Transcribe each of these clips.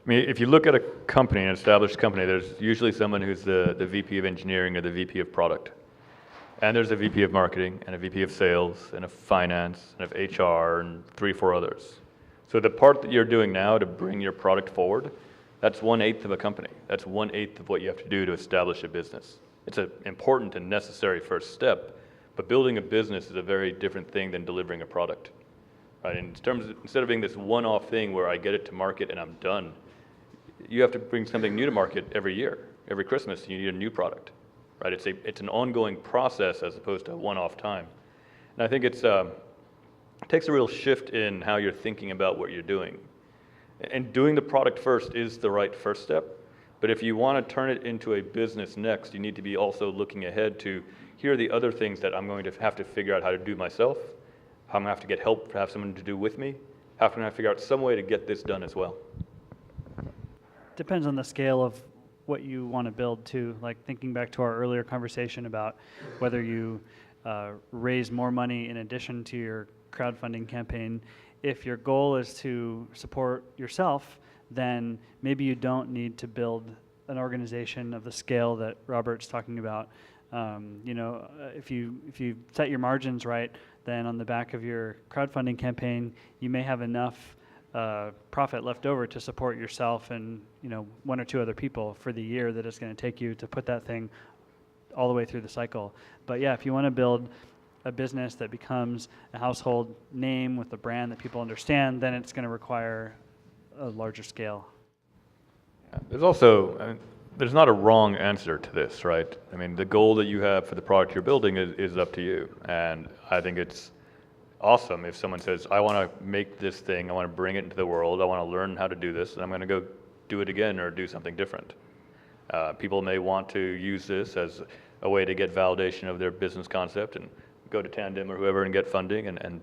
I mean, if you look at a company, an established company, there's usually someone who's the VP of engineering or the VP of product. And there's a VP of marketing and a VP of sales and of finance and of HR and 3 or 4 others. So the part that you're doing now to bring your product forward, that's 1/8 of a company. That's 1/8 of what you have to do to establish a business. It's an important and necessary first step, but building a business is a very different thing than delivering a product. Right? In terms of, instead of being this one-off thing where I get it to market and I'm done, you have to bring something new to market every year. Every Christmas, you need a new product. Right? It's an ongoing process as opposed to a one-off time. And I think it takes a real shift in how you're thinking about what you're doing. And doing the product first is the right first step. But if you want to turn it into a business next, you need to be also looking ahead to, here are the other things that I'm going to have to figure out how to do myself, how I'm going to have to get help to have someone to do with me, how can I figure out some way to get this done as well. Depends on the scale of what you want to build too. Like thinking back to our earlier conversation about whether you raise more money in addition to your crowdfunding campaign. If your goal is to support yourself, then maybe you don't need to build an organization of the scale that Robert's talking about. If you set your margins right, then on the back of your crowdfunding campaign, you may have enough profit left over to support yourself and 1 or 2 other people for the year that it's going to take you to put that thing all the way through the cycle. But yeah, if you want to build a business that becomes a household name with a brand that people understand, then it's going to require a larger scale. There's also, there's not a wrong answer to this, right? I mean, the goal that you have for the product you're building is up to you. And I think it's awesome if someone says, I want to make this thing, I want to bring it into the world, I want to learn how to do this, and I'm going to go do it again or do something different. People may want to use this as a way to get validation of their business concept and go to Tandem or whoever and get funding and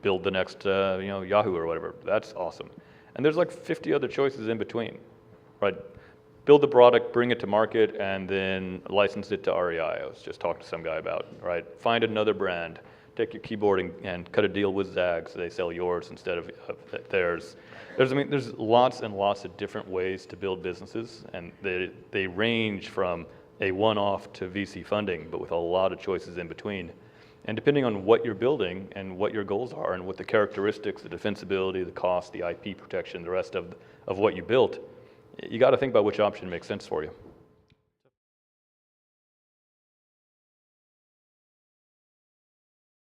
build the next Yahoo or whatever. That's awesome. And there's like 50 other choices in between, right? Build the product, bring it to market, and then license it to REI. I was just talking to some guy about, right? Find another brand, take your keyboard and cut a deal with Zag so they sell yours instead of theirs. There's lots and lots of different ways to build businesses, and they range from a one-off to VC funding, but with a lot of choices in between. And depending on what you're building and what your goals are and what the characteristics, the defensibility, the cost, the IP protection, the rest of what you built, you got to think about which option makes sense for you.